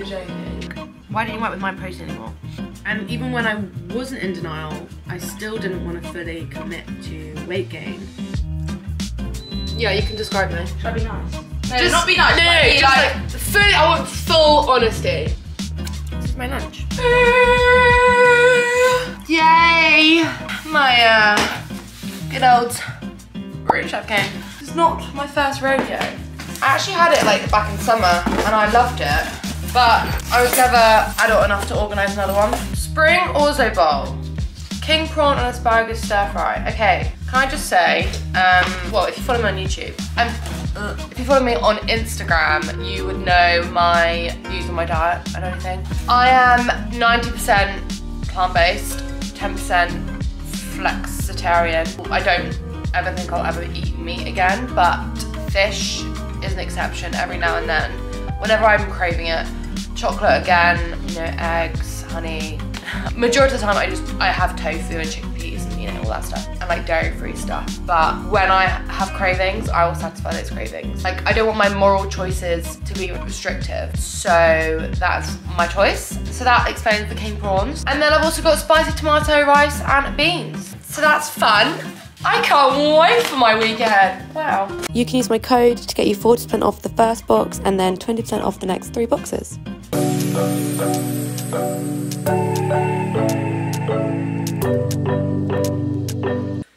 You're joking. Why didn't you work with MyProtein anymore? And even when I wasn't in denial, I still didn't want to fully commit to weight gain. Yeah, you can describe me. Should I be nice? No, just not be nice. No, like, just like fully, I want full honesty. This is my lunch. Yay! My good old root chef game. It's not my first rodeo. I actually had it like back in summer and I loved it, but I was never adult enough to organise another one. Spring orzo bowl. King prawn and asparagus stir fry. Okay, can I just say, well, if you follow me on YouTube, if you follow me on Instagram, you would know my views on my diet and everything. I am 90% plant-based, 10% flexitarian. I don't ever think I'll ever eat meat again, but fish is an exception every now and then. Whenever I'm craving it, chocolate again, you know, eggs, honey. Majority of the time I have tofu and chickpeas and, you know, all that stuff, and like dairy-free stuff. But when I have cravings, I will satisfy those cravings. Like, I don't want my moral choices to be restrictive, so that's my choice. So that explains the king prawns. And then I've also got spicy tomato rice and beans. So that's fun. I can't wait for my week ahead. Wow. You can use my code to get you 40% off the first box and then 20% off the next 3 boxes.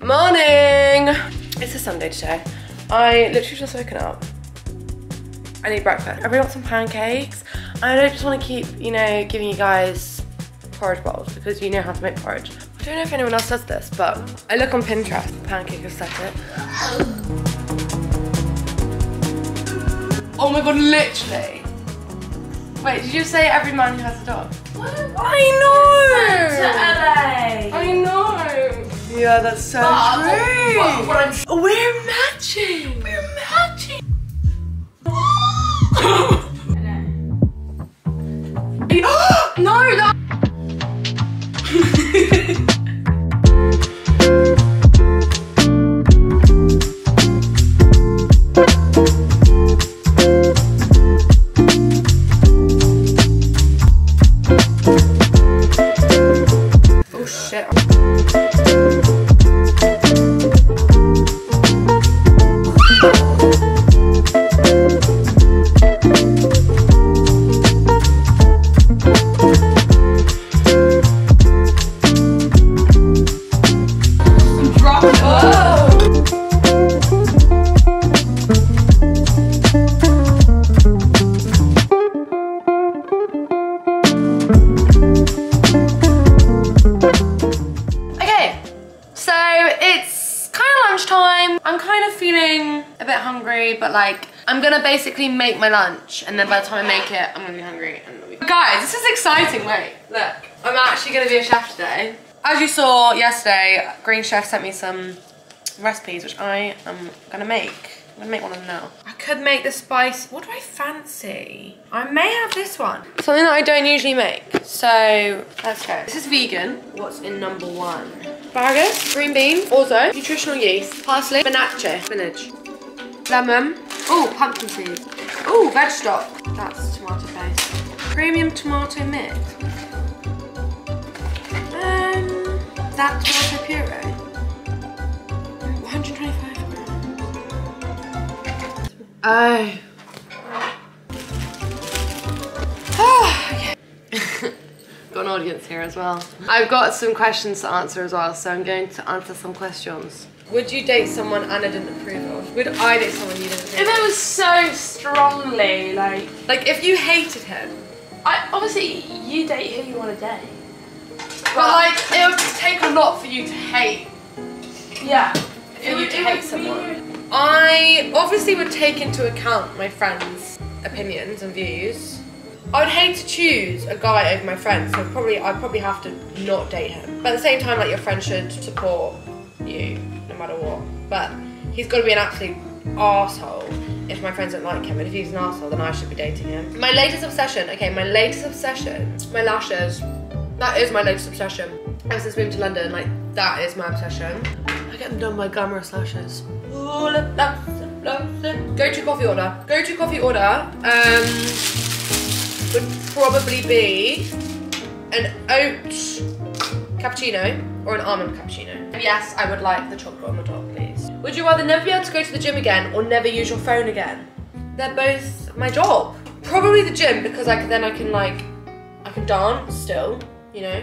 Morning! It's a Sunday today. I literally just woken up. I need breakfast. I really want some pancakes. I don't just want to keep, you know, giving you guys porridge bowls because you know how to make porridge. I don't know if anyone else does this, but I look on Pinterest, pancake aesthetic. Oh my god, literally. Wait, did you say every man who has a dog? What? I know! To LA! I know! Yeah, that's so true! We're matching! We're matching! No, that... Oh shit. I'm kind of feeling a bit hungry, but like, I'm gonna basically make my lunch, and then by the time I make it, I'm gonna be hungry. Guys, this is exciting, wait, look. I'm actually gonna be a chef today. As you saw yesterday, Green Chef sent me some recipes, which I am gonna make. I'm gonna make one of them now. I could make the spice, what do I fancy? I may have this one. Something that I don't usually make. So, let's go. This is vegan. What's in number 1? Asparagus, green beans, also nutritional yeast, parsley, spinach, lemon, oh, pumpkin seeds, oh, veg stock, that's tomato paste, premium tomato mix, that tomato puree, 125 grams. Okay. Got an audience here as well. I've got some questions to answer as well, so I'm going to answer some questions. Would you date someone Anna didn't approve of? Would I date someone you didn't approve of? If it was so strongly, like if you hated him. Obviously, you date who you want to date. But like, it would take a lot for you to hate. Yeah. For you to hate someone. I obviously would take into account my friends' opinions and views. I would hate to choose a guy over my friends, so I'd probably have to not date him. But at the same time, like, your friend should support you no matter what. But he's got to be an absolute arsehole if my friends don't like him, and if he's an arsehole, then I should be dating him. My latest obsession, my latest obsession, my lashes. That is my latest obsession. Ever since moving to London, like, that is my obsession. I get them done by glamorous lashes. Go to coffee order. would probably be an oat cappuccino or an almond cappuccino. Yes, I would like the chocolate on the top, please. Would you rather never be able to go to the gym again or never use your phone again? They're both my job. Probably the gym, because I can dance still, you know.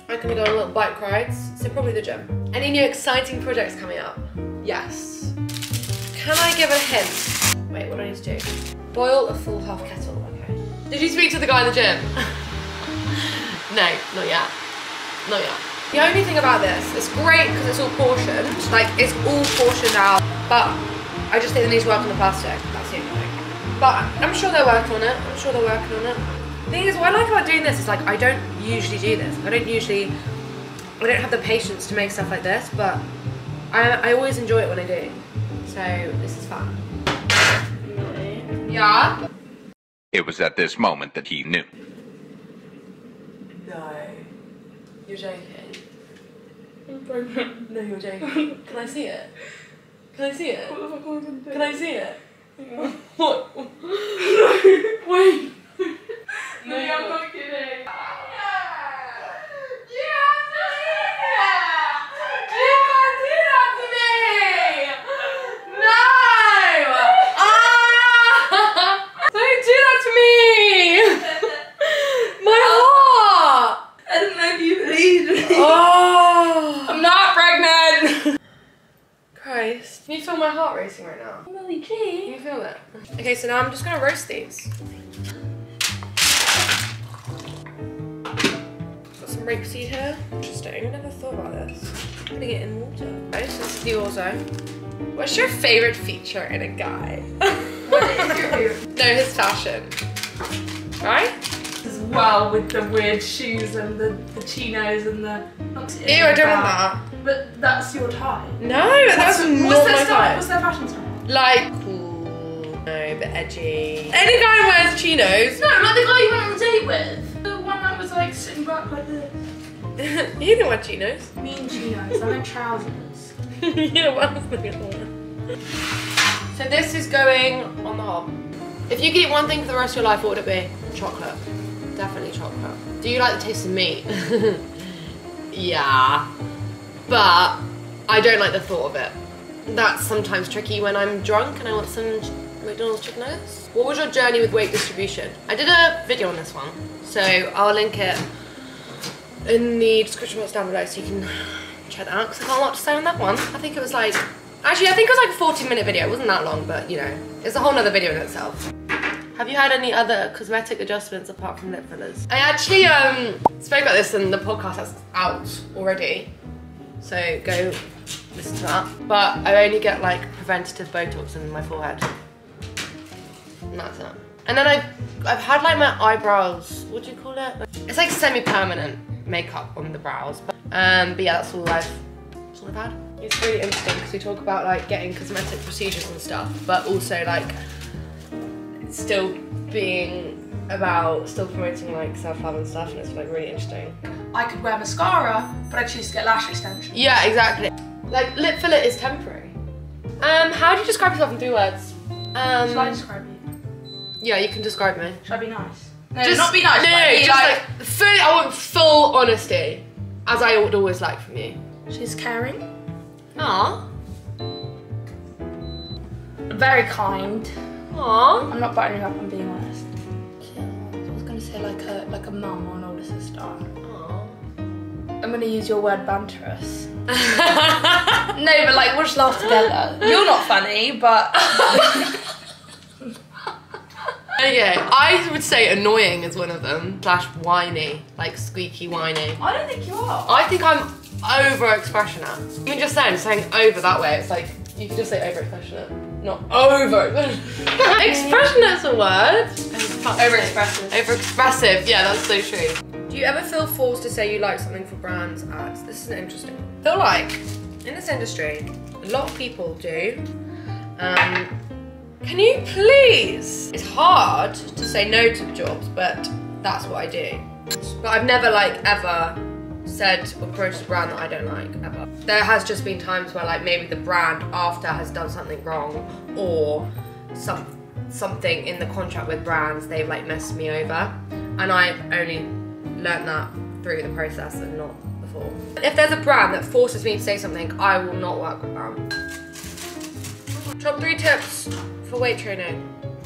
I can go on little bike rides, so probably the gym. Any new exciting projects coming up? Yes. Can I give a hint? Wait, what do I need to do? Boil a full half kettle, okay. Did you speak to the guy in the gym? No, not yet. Not yet. The only thing about this, it's great because it's all portioned, like it's all portioned out, but I just think they need to work on the plastic, that's the only thing. But I'm sure they're working on it, The thing is, what I like about doing this is like, I don't usually do this. I don't have the patience to make stuff like this, but I always enjoy it when I do. So this is fun. Yeah? It was at this moment that he knew. No. You're joking. No, you're joking. Can I see it? Can I see it? Can I see it? What? Wait. No, I'm not kidding. Can you feel my heart racing right now? Really, Can you feel it? Okay, so now I'm just gonna roast these. Got some rapeseed here. Interesting, I never thought about this. Putting it in water. Okay, so this is the orzo. What's your favorite feature in a guy? What is your favorite? No, his fashion. Right? As well, with the weird shoes and the chinos and the... Ew, I don't want that. But that's your type. No, that's not my type. What's their fashion style? Like, cool, no, but edgy. Any guy who wears chinos. No, like the guy you went on a date with. The one that was like sitting back like this. You didn't wear chinos. Mean chinos, I meant trousers. Yeah, what else did I wear? So this is going on the hob. If you could eat one thing for the rest of your life, what would it be? Chocolate. Definitely chocolate. Do you like the taste of meat? Yeah. But I don't like the thought of it. That's sometimes tricky when I'm drunk and I want some McDonald's chicken nuggets. What was your journey with weight distribution? I did a video on this one, so I'll link it in the description box down below so you can check that out, because I got a lot to say on that one. I think it was like, actually I think it was like a 40-minute video. It wasn't that long, but you know, it's a whole nother video in itself. Have you had any other cosmetic adjustments apart from lip fillers? I actually spoke about this in the podcast that's out already. So go listen to that. But I only get like preventative Botox in my forehead. And that's it. And then I've had like my eyebrows, what do you call it? It's like semi-permanent makeup on the brows. But yeah, that's all I've had. It's really interesting because we talk about like getting cosmetic procedures and stuff, but also like still being about still promoting like self-love and stuff, and it's like really interesting. I could wear mascara, but I choose to get lash extensions. Yeah, exactly. Like lip filler is temporary. How do you describe yourself in 3 words? Should I describe you? Yeah, you can describe me. Should I be nice? No, Just not be nice. No, but be just like fully. I want full honesty, as I would always like from you. She's caring. Aww. Very kind. Aww. I'm not buttoning up, I'm being honest. I was gonna say like a mum or an older sister. Aww. I'm gonna use your word banterous. No, but like we'll just laugh together. You're not funny, but Okay, I would say annoying is one of them. / whiny, like squeaky whiny. I don't think you are. I think I'm over-expressionate. Even just saying over that way, it's like, you can just say over-expressionate, not over-expressionate. Expressionate's a word. Over-expressive. Over-expressive, yeah, that's so true. Do you ever feel forced to say you like something for brands ads? This is interesting. I feel like, in this industry, a lot of people do. Can you please? It's hard to say no to jobs, but that's what I do. But I've never like ever said or approached a brand that I don't like, ever. There has just been times where like maybe the brand after has done something wrong or something in the contract with brands, they've like messed me over, and I only learned that through the process and not before. If there's a brand that forces me to say something, I will not work with them. Top 3 tips for weight training.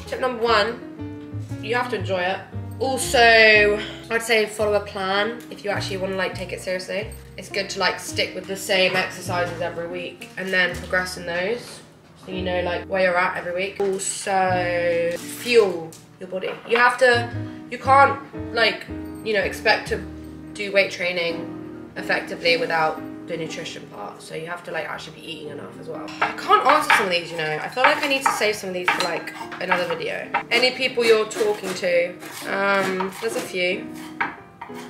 Tip number 1, you have to enjoy it. Also, I'd say follow a plan if you actually want to like take it seriously. It's good to like stick with the same exercises every week and then progress in those, so you know like where you're at every week. Also, fuel your body. You can't like, you know, expect to do weight training effectively without the nutrition part, so you have to like actually be eating enough as well. I can't answer some of these, you know. I feel like I need to save some of these for like another video. Any people you're talking to? There's a few.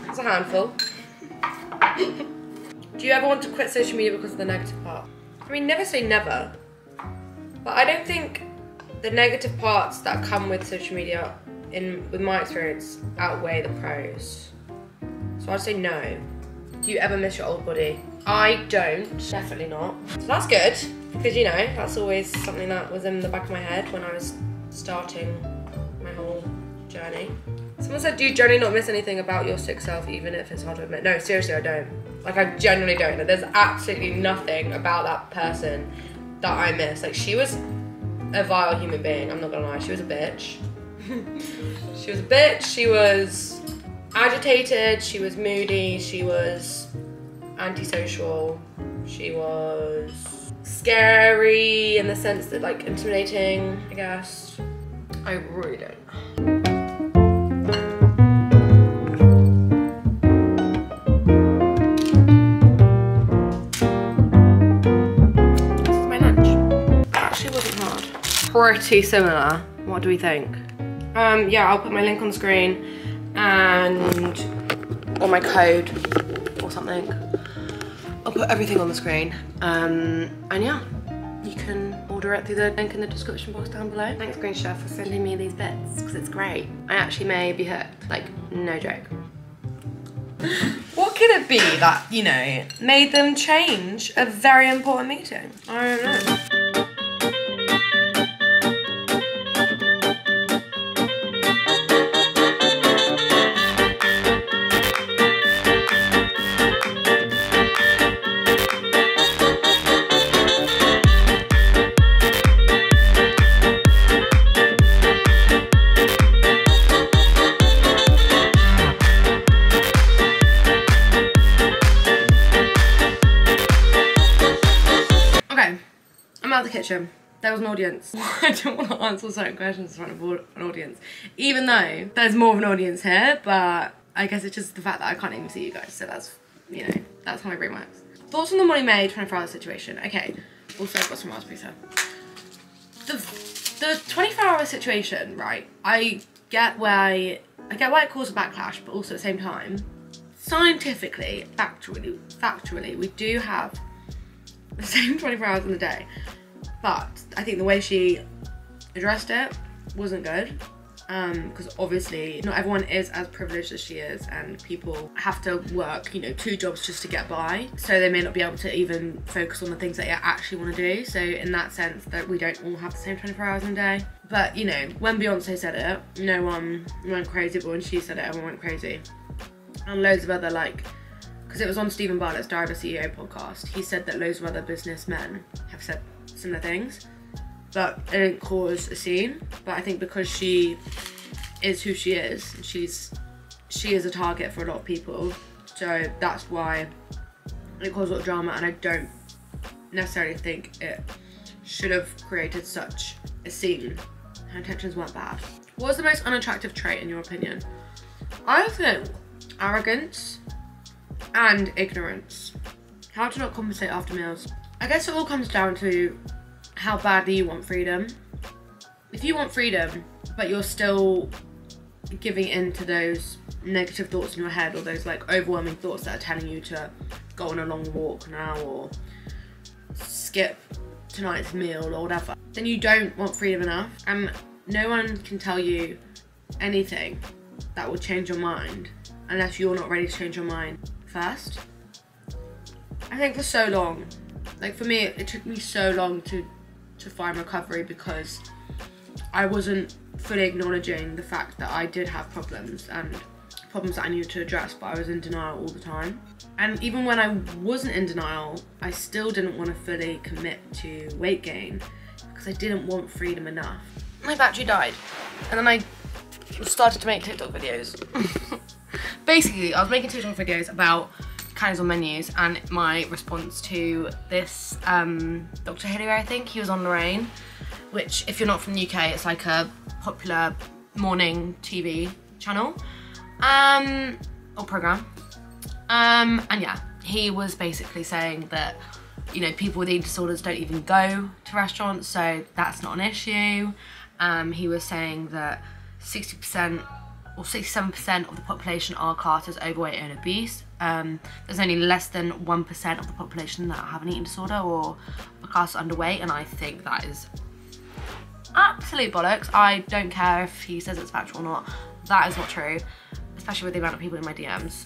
There's a handful. Do you ever want to quit social media because of the negative part? I mean, never say never, but I don't think the negative parts that come with social media, with my experience, outweigh the pros. So I'd say no. Do you ever miss your old body? I don't, definitely not. So that's good, because you know, that's always something that was in the back of my head when I was starting my whole journey. Someone said, do you generally not miss anything about your sick self, even if it's hard to admit? No, seriously, I don't. Like, I genuinely don't. There's absolutely nothing about that person that I miss. Like, she was a vile human being, I'm not gonna lie. She was a bitch. She was a bitch, she was agitated, she was moody, she was antisocial, she was scary in the sense that like intimidating, I guess. I really don't. This is my lunch. It actually wasn't hard. Pretty similar. What do we think? Yeah, I'll put my link on the screen and or my code or something. I'll put everything on the screen. And yeah, you can order it through the link in the description box down below. Thanks Green Chef for sending me these bits, because it's great. I actually may be hooked, like no joke. What could it be that, you know, made them change a very important meeting? I don't know. Out of the kitchen. There was an audience. I don't want to answer certain questions in front of an audience, even though there's more of an audience here, but I guess it's just the fact that I can't even see you guys, so that's, you know, that's how my brain works. Thoughts on the Molly May 24-hour situation. Okay, also I've got some raspberries here. The 24-hour situation, right, I get why it caused a backlash, but also at the same time, scientifically, factually, we do have the same 24 hours in the day. But I think the way she addressed it wasn't good, because obviously not everyone is as privileged as she is, and people have to work, you know, 2 jobs just to get by, so they may not be able to even focus on the things that they actually want to do. So in that sense, that we don't all have the same 24 hours in a day. But you know, when Beyonce said it, no one went crazy, but when she said it, everyone went crazy. And loads of other, like, because it was on Stephen Bartlett's Diary of a CEO podcast, he said that loads of other businessmen have said similar things, but it didn't cause a scene. But I think because she is who she is, and she is a target for a lot of people, so that's why it caused a lot of drama, and I don't necessarily think it should have created such a scene. Her intentions weren't bad. What was the most unattractive trait in your opinion? I think arrogance and ignorance. How to not compensate after meals. I guess it all comes down to how badly you want freedom. If you want freedom, but you're still giving in to those negative thoughts in your head, or those like overwhelming thoughts that are telling you to go on a long walk now, or skip tonight's meal, or whatever, then you don't want freedom enough. And no one can tell you anything that will change your mind unless you're not ready to change your mind first. I think for so long, like for me, it took me so long to find recovery, because I wasn't fully acknowledging the fact that I did have problems and problems that I needed to address, but I was in denial all the time. And even when I wasn't in denial, I still didn't want to fully commit to weight gain because I didn't want freedom enough. My battery died, and then I started to make TikTok videos. Basically, I was making TikTok videos about calories on menus and my response to this Dr. Hehe, I think, he was on Lorraine, which if you're not from the UK, it's like a popular morning TV channel or program. And yeah, he was basically saying that, you know, people with eating disorders don't even go to restaurants, so that's not an issue. He was saying that 60% or 67% of the population are classed as overweight and obese. There's only less than 1% of the population that have an eating disorder or are classed underweight, and I think that is absolute bollocks. I don't care if he says it's factual or not. That is not true, especially with the amount of people in my DMs.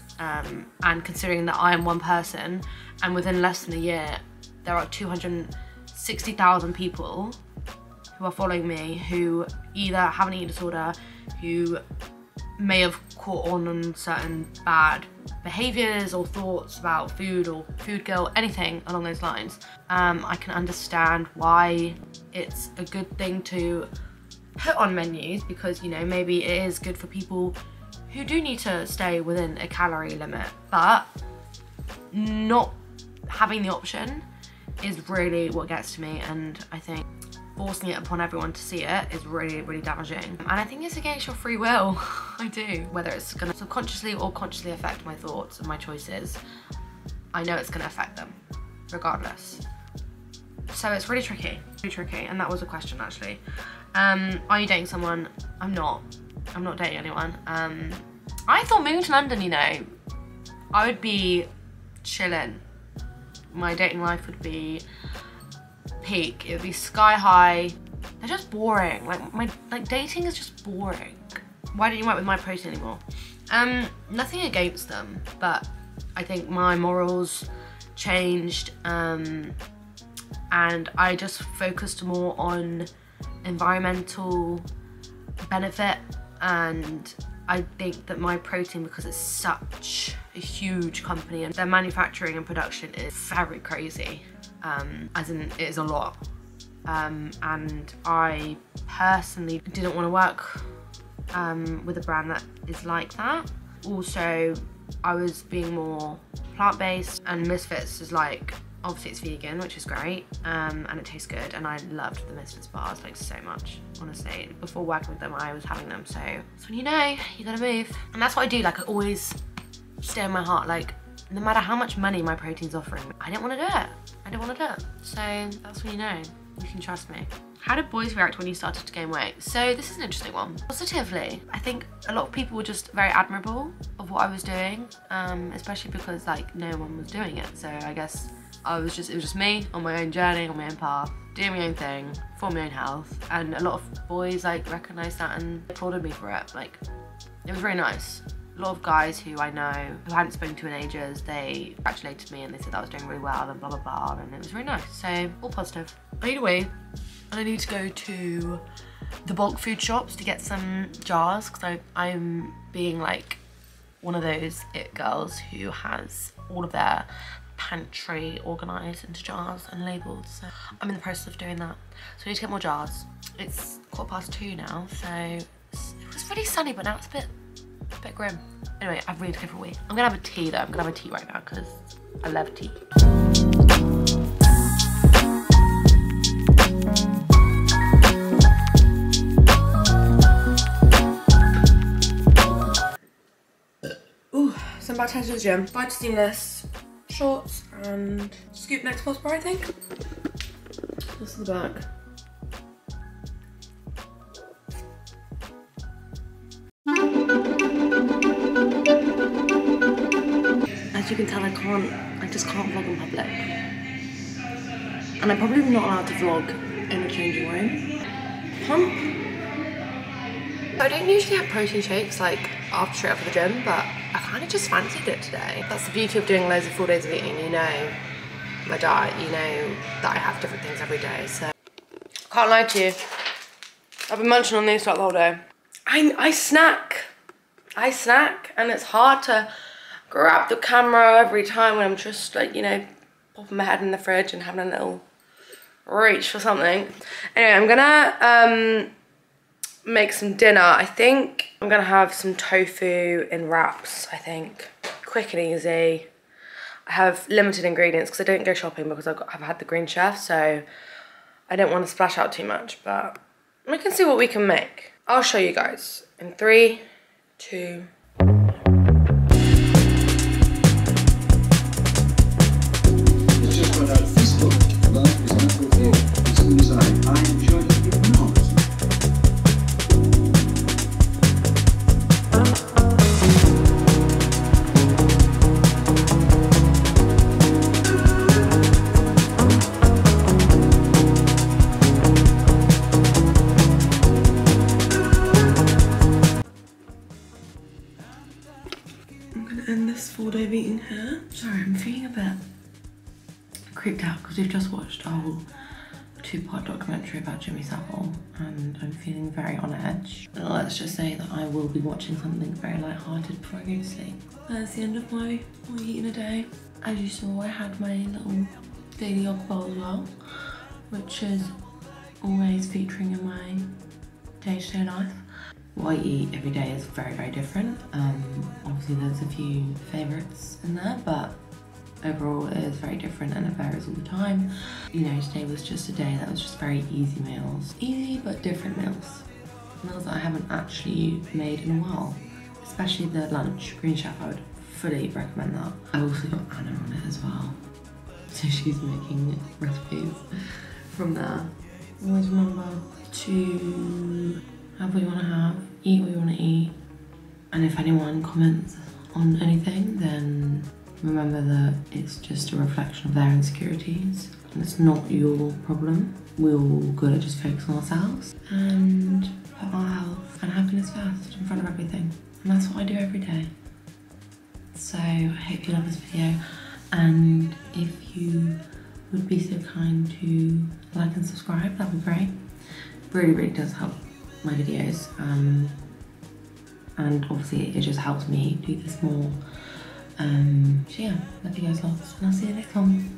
And considering that I am one person, and within less than a year, there are 260,000 people who are following me who either have an eating disorder, who may have caught on certain bad behaviours or thoughts about food or food guilt, anything along those lines. I can understand why it's a good thing to put on menus because, you know, maybe it is good for people who do need to stay within a calorie limit, but not having the option is really what gets to me, and I think forcing it upon everyone to see it is really, really damaging. And I think it's against your free will. I do. Whether it's gonna subconsciously or consciously affect my thoughts and my choices, I know it's gonna affect them, regardless. So it's really tricky, and that was a question actually. Are you dating someone? I'm not dating anyone. I thought moving to London, you know, I would be chilling. My dating life would be peak. It would be sky high. They're just boring. Like dating is just boring. Why don't you work with MyProtein anymore? Nothing against them, but I think my morals changed, and I just focused more on environmental benefit. And I think that MyProtein, because it's such a huge company and their manufacturing and production is very crazy, as in it is a lot, and I personally didn't want to work with a brand that is like that. Also, I was being more plant-based, and Misfits is like, obviously it's vegan, which is great, and it tastes good, and I loved the Misfits bars like so much, honestly. Before working with them, I was having them, so that's when you know you gotta move. And that's what I do. Like, I always stay in my heart, like no matter how much money MyProtein's offering me, I didn't want to do it. I didn't want to do it. So that's when you know you can trust me. How did boys react when you started to gain weight? So this is an interesting one. Positively. I think a lot of people were just very admirable of what I was doing, especially because like no one was doing it. So I guess it was just me on my own journey, on my own path, doing my own thing, for my own health. And a lot of boys like recognised that and applauded me for it. Like, it was very nice. A lot of guys who I know, who I hadn't spoken to in ages, they congratulated me and they said that I was doing really well and blah blah blah, and it was really nice. So all positive. I need a wee, and I need to go to the bulk food shops to get some jars, because I'm being like one of those it girls who has all of their pantry organised into jars and labelled. So I'm in the process of doing that. So I need to get more jars. It's 2:15 now, so it was really sunny, but now it's a bit grim. Anyway, I really need to go for a wee. I'm gonna have a tea though. I'm gonna have a tea right now because I love tea. Ooh, so I'm about to head to the gym. Buy seamless shorts and Scoop Next Plus Bar, I think. This is the back. As you can tell, I just can't vlog in public. And I'm probably not allowed to vlog in a changing room. Pump. I don't usually have protein shakes like after straight after the gym, but I kind of just fancied it today. That's the beauty of doing loads of 4 days of eating. You know my diet, you know that I have different things every day, so. Can't lie to you. I've been munching on these throughout the whole day. I snack and it's hard to grab the camera every time when I'm just like, you know, popping my head in the fridge and having a little reach for something. Anyway, I'm gonna make some dinner. I think I'm gonna have some tofu in wraps, I think. Quick and easy. I have limited ingredients because I don't go shopping because I've had the Green Chef, so I don't want to splash out too much, but we can see what we can make. I'll show you guys in 3, 2, end this 4-day of eating here. Sorry, I'm feeling a bit creeped out because we've just watched a whole 2-part documentary about Jimmy Savile and I'm feeling very on edge. Let's just say that I will be watching something very light-hearted before I go to sleep. That's the end of my eating a day. As you saw, I had my little daily yog bowl as well, which is always featuring in my day-to-day life. What I eat every day is very, very different. Obviously there's a few favourites in there, but overall it is very different and it varies all the time. You know, today was just a day that was just very easy meals. Easy but different meals. Meals that I haven't actually made in a while. Especially the lunch. Green Chef, I would fully recommend that. I also got Anna on it as well. So she's making recipes from there. Always remember to have what you want to have, eat what you want to eat, and if anyone comments on anything, then remember that it's just a reflection of their insecurities and it's not your problem. We're all good at just focusing on ourselves and put our health and happiness first in front of everything, and that's what I do every day. So I hope you love this video, and if you would be so kind to like and subscribe, that'd be great. Really, really does help my videos, and obviously it just helps me do this more. So yeah, love you guys lots, and I'll see you next time.